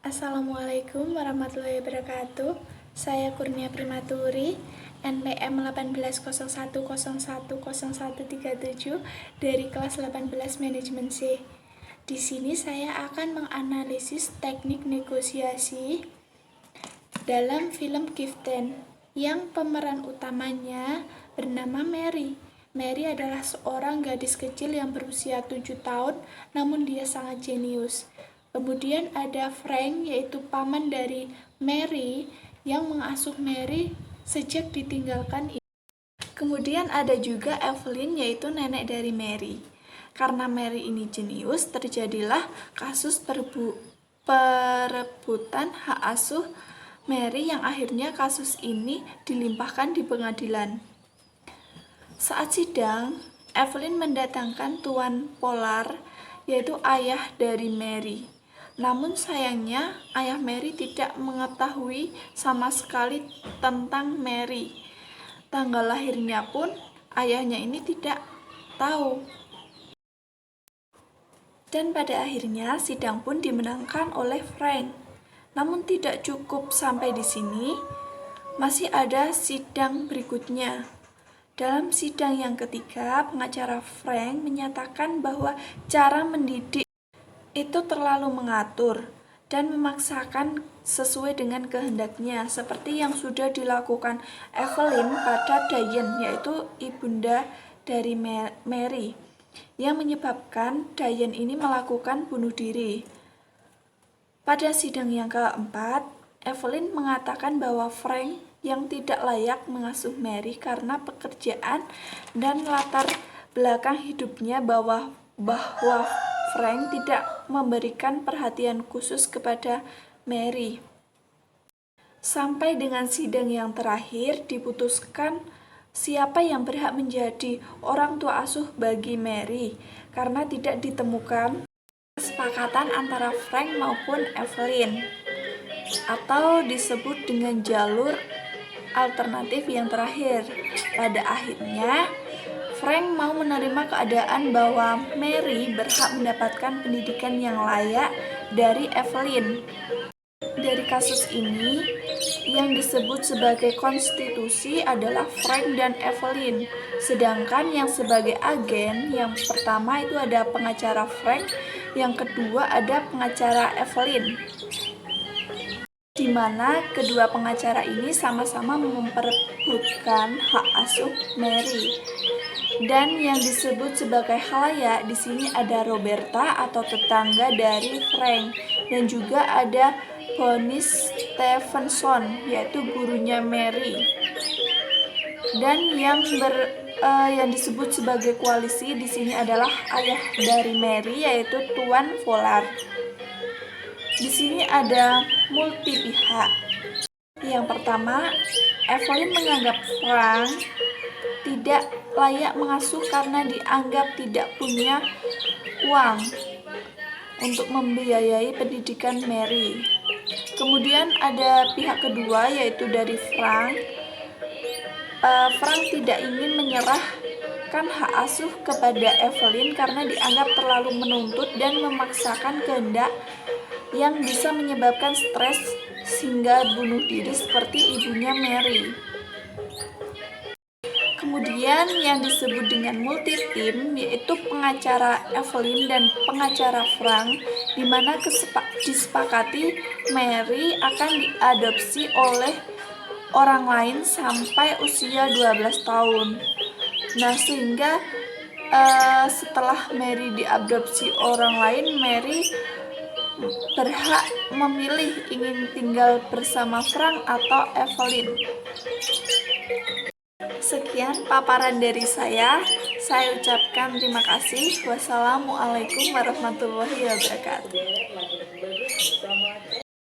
Assalamualaikum warahmatullahi wabarakatuh. Saya Kurnia Primaturi, NPM 1801010137 dari kelas 18 Manajemen C. Di sini saya akan menganalisis teknik negosiasi dalam film Gifted yang pemeran utamanya bernama Mary. Mary adalah seorang gadis kecil yang berusia 7 tahun, namun dia sangat jenius. Kemudian ada Frank, yaitu paman dari Mary yang mengasuh Mary sejak ditinggalkan ibu. Kemudian ada juga Evelyn, yaitu nenek dari Mary. Karena Mary ini jenius, terjadilah kasus perebutan hak asuh Mary yang akhirnya kasus ini dilimpahkan di pengadilan. Saat sidang, Evelyn mendatangkan Tuan Polar, yaitu ayah dari Mary. Namun sayangnya, ayah Mary tidak mengetahui sama sekali tentang Mary. Tanggal lahirnya pun ayahnya ini tidak tahu. Dan pada akhirnya sidang pun dimenangkan oleh Frank. Namun tidak cukup sampai di sini, masih ada sidang berikutnya. Dalam sidang yang ketiga, pengacara Frank menyatakan bahwa cara mendidik itu terlalu mengatur dan memaksakan sesuai dengan kehendaknya, seperti yang sudah dilakukan Evelyn pada Diane, yaitu ibunda dari Mary, yang menyebabkan Diane ini melakukan bunuh diri. Pada sidang yang keempat, Evelyn mengatakan bahwa Frank yang tidak layak mengasuh Mary karena pekerjaan dan latar belakang hidupnya, bahwa Frank tidak memberikan perhatian khusus kepada Mary. Sampai dengan sidang yang terakhir diputuskan siapa yang berhak menjadi orang tua asuh bagi Mary, karena tidak ditemukan kesepakatan antara Frank maupun Evelyn, atau disebut dengan jalur alternatif yang terakhir. Pada akhirnya, Frank mau menerima keadaan bahwa Mary berhak mendapatkan pendidikan yang layak dari Evelyn. Dari kasus ini, yang disebut sebagai konstitusi adalah Frank dan Evelyn. Sedangkan yang sebagai agen, yang pertama itu ada pengacara Frank, yang kedua ada pengacara Evelyn, di mana kedua pengacara ini sama-sama memperebutkan hak asuh Mary. Dan yang disebut sebagai khalayak di sini ada Roberta atau tetangga dari Frank, dan juga ada Bonnie Stevenson, yaitu gurunya Mary. Dan yang disebut sebagai koalisi di sini adalah ayah dari Mary, yaitu Tuan Polar. Di sini ada multi pihak. Yang pertama, Evelyn menganggap Frank tidak layak mengasuh karena dianggap tidak punya uang untuk membiayai pendidikan Mary. Kemudian ada pihak kedua, yaitu dari Frank. Frank tidak ingin menyerahkan hak asuh kepada Evelyn karena dianggap terlalu menuntut dan memaksakan kehendak yang bisa menyebabkan stres sehingga bunuh diri seperti ibunya Mary. Kemudian yang disebut dengan multi tim, yaitu pengacara Evelyn dan pengacara Frank, di mana disepakati Mary akan diadopsi oleh orang lain sampai usia 12 tahun. Nah, sehingga setelah Mary diadopsi orang lain, Mary berhak memilih ingin tinggal bersama Frank atau Evelyn. Sekian paparan dari saya ucapkan terima kasih. Wassalamualaikum warahmatullahi wabarakatuh.